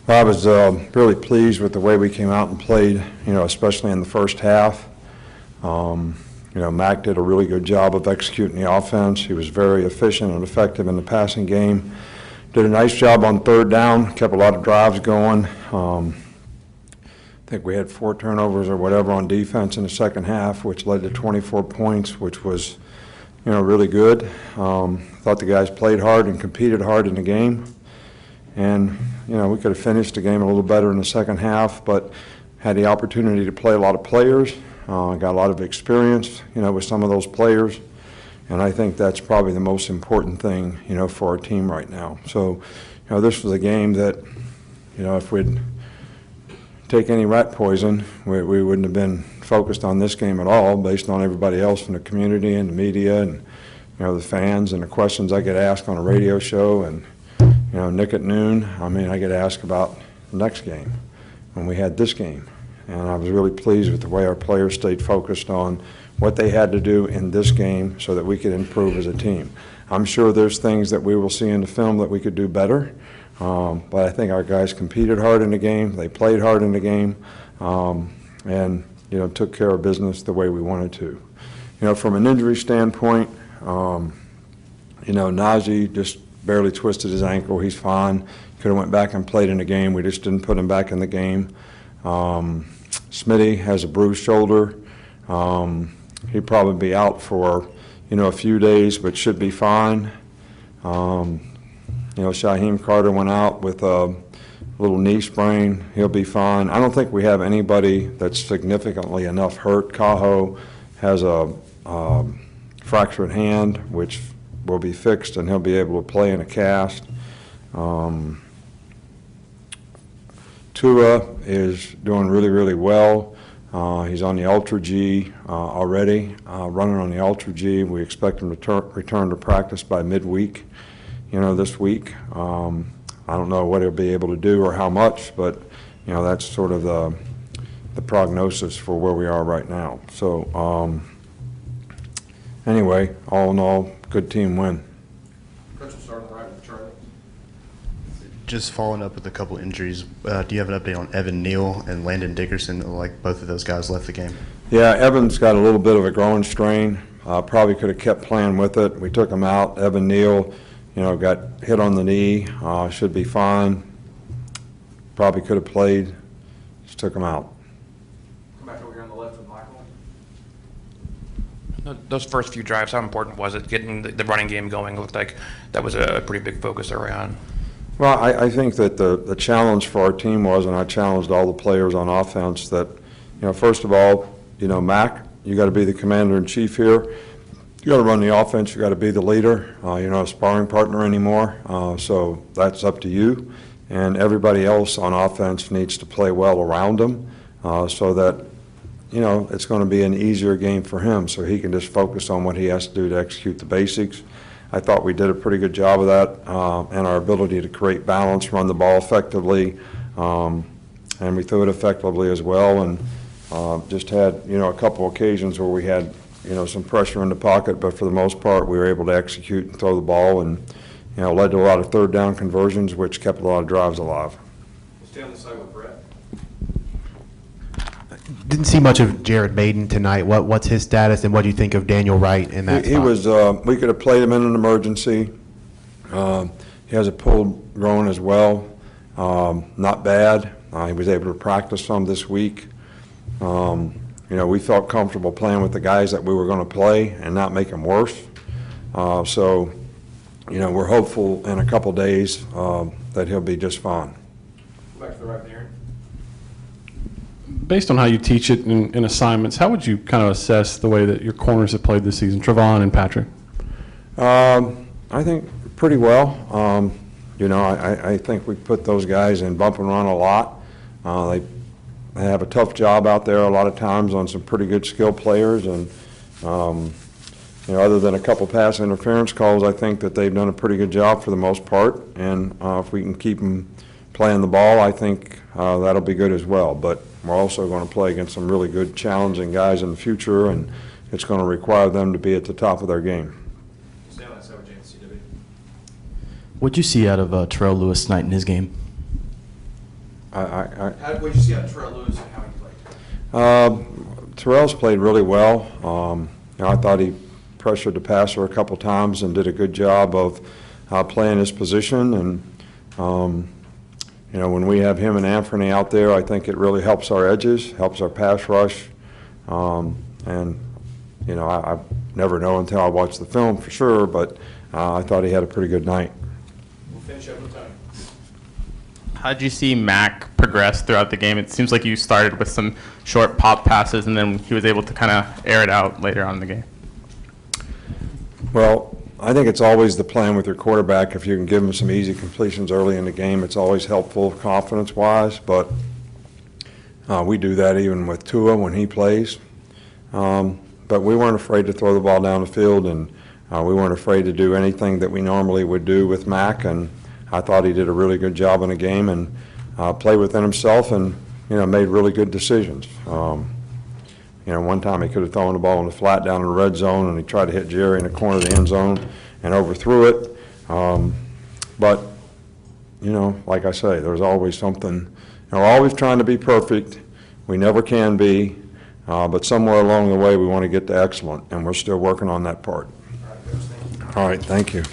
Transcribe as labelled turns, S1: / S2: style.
S1: I was really pleased with the way we came out and played, especially in the first half. Mac did a really good job of executing the offense. He was very efficient and effective in the passing game. Did a nice job on third down, kept a lot of drives going. I think we had 4 turnovers or whatever on defense in the second half, which led to 24 points, which was, really good. Thought the guys played hard and competed hard in the game. And, we could have finished the game a little better in the second half, but had the opportunity to play a lot of players. Got a lot of experience, with some of those players. And I think that's probably the most important thing, for our team right now. So, this was a game that, if we'd take any rat poison, we wouldn't have been focused on this game at all based on everybody else in the community and the media and, the fans and the questions I get asked on a radio show and, Nick at noon. I get asked about the next game when we had this game. And I was really pleased with the way our players stayed focused on what they had to do in this game so that we could improve as a team. I'm sure there's things that we will see in the film that we could do better, but I think our guys competed hard in the game, they played hard in the game, and took care of business the way we wanted to. From an injury standpoint, Najee just barely twisted his ankle. He's fine. Could have went back and played in the game. We just didn't put him back in the game. Smitty has a bruised shoulder. He'd probably be out for, a few days, but should be fine. Shaheem Carter went out with a little knee sprain. He'll be fine. I don't think we have anybody that's significantly enough hurt. Cajo has a fractured hand, which will be fixed, and he'll be able to play in a cast. Tua is doing really, really well. He's on the Ultra G already, running on the Ultra G. We expect him to return to practice by midweek, this week. I don't know what he'll be able to do or how much, but, that's sort of the prognosis for where we are right now. So, anyway, all in all, good team win.
S2: Coach, we'll start on the right with Charlie.
S3: Just following up with a couple injuries, do you have an update on Evan Neal and Landon Dickerson? Like both of those guys left the game.
S1: Yeah, Evan's got a little bit of a growing strain. Probably could have kept playing with it. We took him out. Evan Neal, got hit on the knee. Should be fine. Probably could have played. Just took him out.
S2: Come back over here on the left with Michael.
S4: Those first few drives, how important was it getting the running game going? It looked like that was a pretty big focus early on.
S1: Well, I think that the challenge for our team was, and I challenged all the players on offense, that, first of all, Mac, you got to be the commander-in-chief here. You got to run the offense. You got to be the leader. You're not a sparring partner anymore, so that's up to you. And everybody else on offense needs to play well around him so that, it's going to be an easier game for him so he can just focus on what he has to do to execute the basics. I thought we did a pretty good job of that and our ability to create balance, run the ball effectively, and we threw it effectively as well, and just had, a couple occasions where we had, some pressure in the pocket, but for the most part we were able to execute and throw the ball, and, led to a lot of third down conversions, which kept a lot of drives alive.
S2: We'll stay on the side with Brett.
S5: Didn't see much of Jared Maiden tonight. What's his status, and what do you think of Daniel Wright in that
S1: He was, we could have played him in an emergency. He has a pulled groin as well. Not bad. He was able to practice some this week. We felt comfortable playing with the guys that we were going to play and not make them worse. So, we're hopeful in a couple days that he'll be just fine.
S2: Back to the right there.
S6: Based on how you teach it in assignments, how would you kind of assess the way that your corners have played this season, Trevon and Patrick?
S1: I think pretty well. I think we put those guys in bump and run a lot. They have a tough job out there a lot of times on some pretty good skill players, and other than a couple pass interference calls, I think that they've done a pretty good job for the most part. And if we can keep them playing the ball, I think that'll be good as well. But we're also going to play against some really good, challenging guys in the future, and it's going to require them to be at the top of their game.
S2: Stay on that side with James, CW.
S7: What'd you see out of Terrell Lewis tonight in his game?
S1: He was. We could have played him in an emergency. We could have played him in an emergency. We could have played him in an emergency. I think that
S2: What did you see out of Terrell Lewis and how he played?
S1: Terrell's played really well. I thought he pressured the passer a couple times and did a good job of playing his position. And, when we have him and Anthony out there, I think it really helps our edges, helps our pass rush. I never know until I watch the film for sure, but I thought he had a pretty good night.
S2: We'll finish up with Tony.
S7: How did you see Mac progress throughout the game? It seems like you started with some short pop passes, and then he was able to kind of air it out later on in the game.
S1: Well, I think it's always the plan with your quarterback. If you can give him some easy completions early in the game, it's always helpful confidence-wise, but we do that even with Tua when he plays. But we weren't afraid to throw the ball down the field, and we weren't afraid to do anything that we normally would do with Mac, and I thought he did a really good job in the game and played within himself and, made really good decisions. One time he could have thrown the ball in the flat down in the red zone, and he tried to hit Jerry in the corner of the end zone and overthrew it. But, like I say, there's always something. We're always trying to be perfect. We never can be. But somewhere along the way, we want to get to excellent, and we're still working on that part.
S2: All right, Coach, thank you.
S1: All right, thank you.